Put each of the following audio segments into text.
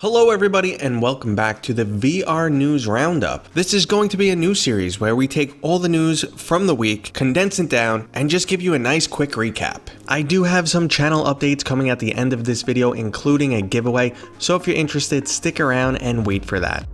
Hello everybody and welcome back to the VR News Roundup. This is going to be a new series where we take all the news from the week, condense it down, and just give you a nice quick recap. I do have some channel updates coming at the end of this video, including a giveaway, so if you're interested, stick around and wait for that.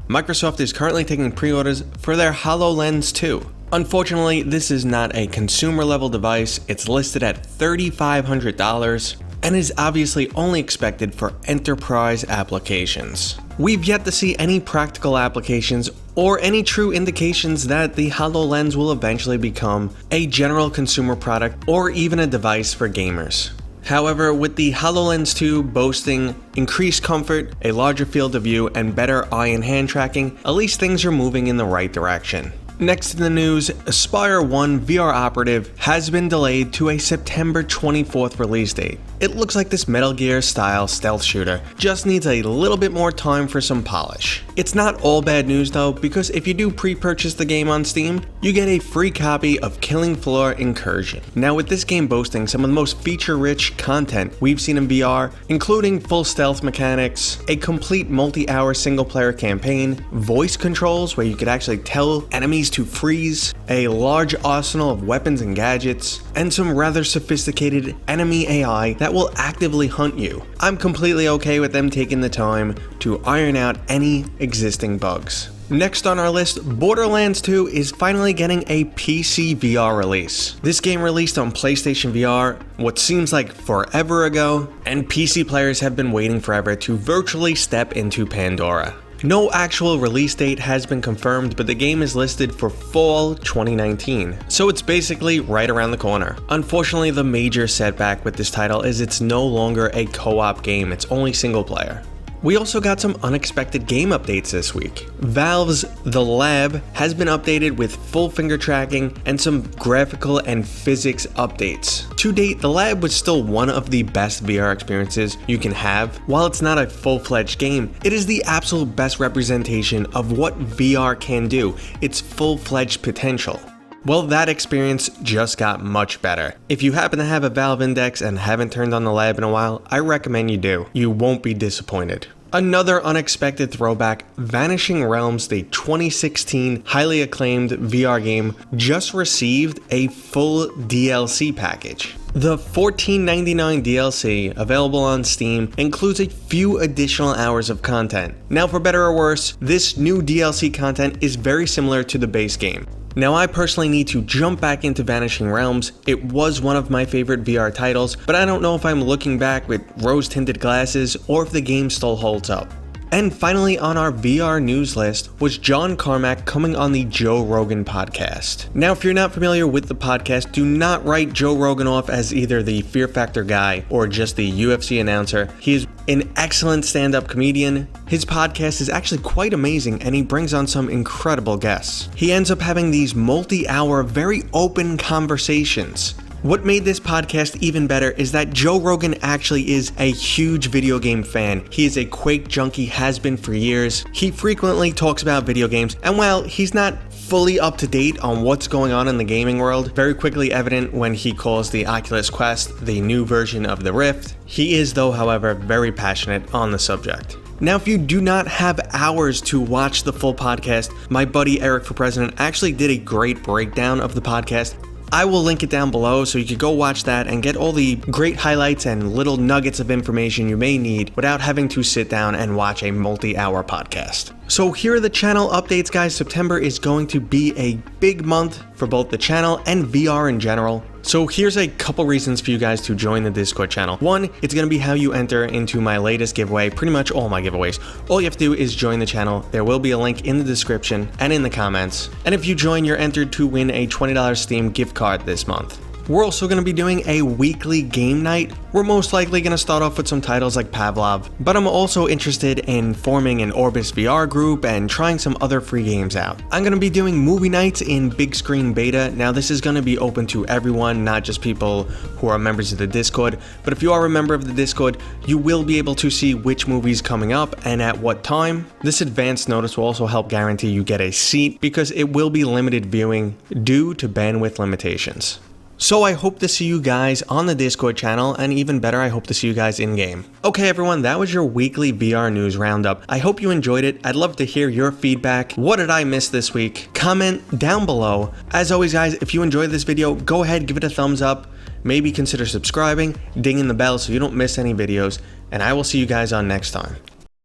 Microsoft is currently taking pre-orders for their Hololens 2. Unfortunately, this is not a consumer level device. It's listed at $3,500. And is obviously only expected for enterprise applications. We've yet to see any practical applications or any true indications that the HoloLens will eventually become a general consumer product or even a device for gamers. However, with the HoloLens 2 boasting increased comfort, a larger field of view, and better eye and hand tracking, at least things are moving in the right direction. Next in the news, Espire One VR Operative has been delayed to a September 24th release date. It looks like this Metal Gear style stealth shooter just needs a little bit more time for some polish. It's not all bad news though, because if you do pre-purchase the game on Steam, you get a free copy of Killing Floor Incursion. Now with this game boasting some of the most feature-rich content we've seen in VR, including full stealth mechanics, a complete multi-hour single-player campaign, voice controls where you could actually tell enemies to freeze, a large arsenal of weapons and gadgets, and some rather sophisticated enemy AI that will actively hunt you. I'm completely okay with them taking the time to iron out any existing bugs. Next on our list, Borderlands 2 is finally getting a PCVR release. This game released on PlayStation VR what seems like forever ago, and PC players have been waiting forever to virtually step into Pandora. No actual release date has been confirmed, but the game is listed for fall 2019, so it's basically right around the corner. Unfortunately, the major setback with this title is it's no longer a co-op game, it's only single player. We also got some unexpected game updates this week. Valve's The Lab has been updated with full finger tracking and some graphical and physics updates. To date, The Lab was still one of the best VR experiences you can have. While it's not a full-fledged game, it is the absolute best representation of what VR can do, its full-fledged potential. Well, that experience just got much better. If you happen to have a Valve Index and haven't turned on the Lab in a while, I recommend you do. You won't be disappointed. Another unexpected throwback, Vanishing Realms, the 2016 highly acclaimed VR game, just received a full DLC package. The $14.99 DLC, available on Steam, includes a few additional hours of content. Now for better or worse, this new DLC content is very similar to the base game. Now I personally need to jump back into Vanishing Realms. It was one of my favorite VR titles, but I don't know if I'm looking back with rose-tinted glasses or if the game still holds up. And finally on our VR news list was John Carmack coming on the Joe Rogan podcast. Now if you're not familiar with the podcast, do not write Joe Rogan off as either the Fear Factor guy or just the UFC announcer. He is an excellent stand-up comedian. His podcast is actually quite amazing and he brings on some incredible guests. He ends up having these multi-hour, very open conversations. What made this podcast even better is that Joe Rogan actually is a huge video game fan. He is a Quake junkie, has been for years. He frequently talks about video games, and while he's not fully up to date on what's going on in the gaming world, very quickly evident when he calls the Oculus Quest the new version of the Rift, he is though, however, very passionate on the subject. Now, if you do not have hours to watch the full podcast, my buddy Eric for President actually did a great breakdown of the podcast. I will link it down below so you can go watch that and get all the great highlights and little nuggets of information you may need without having to sit down and watch a multi-hour podcast. So here are the channel updates, guys. September is going to be a big month for both the channel and VR in general. So here's a couple reasons for you guys to join the Discord channel. One, it's going to be how you enter into my latest giveaway, pretty much all my giveaways. All you have to do is join the channel. There will be a link in the description and in the comments. And if you join, you're entered to win a $20 Steam gift card this month. We're also going to be doing a weekly game night. We're most likely going to start off with some titles like Pavlov, but I'm also interested in forming an Orbis VR group and trying some other free games out. I'm going to be doing movie nights in big screen beta. Now this is going to be open to everyone, not just people who are members of the Discord, but if you are a member of the Discord, you will be able to see which movie's coming up and at what time. This advance notice will also help guarantee you get a seat because it will be limited viewing due to bandwidth limitations. So I hope to see you guys on the Discord channel, and even better, I hope to see you guys in-game. Okay everyone, that was your weekly VR news roundup. I hope you enjoyed it. I'd love to hear your feedback. What did I miss this week? Comment down below. As always guys, if you enjoyed this video, go ahead, give it a thumbs up. Maybe consider subscribing, dinging the bell so you don't miss any videos, and I will see you guys on next time.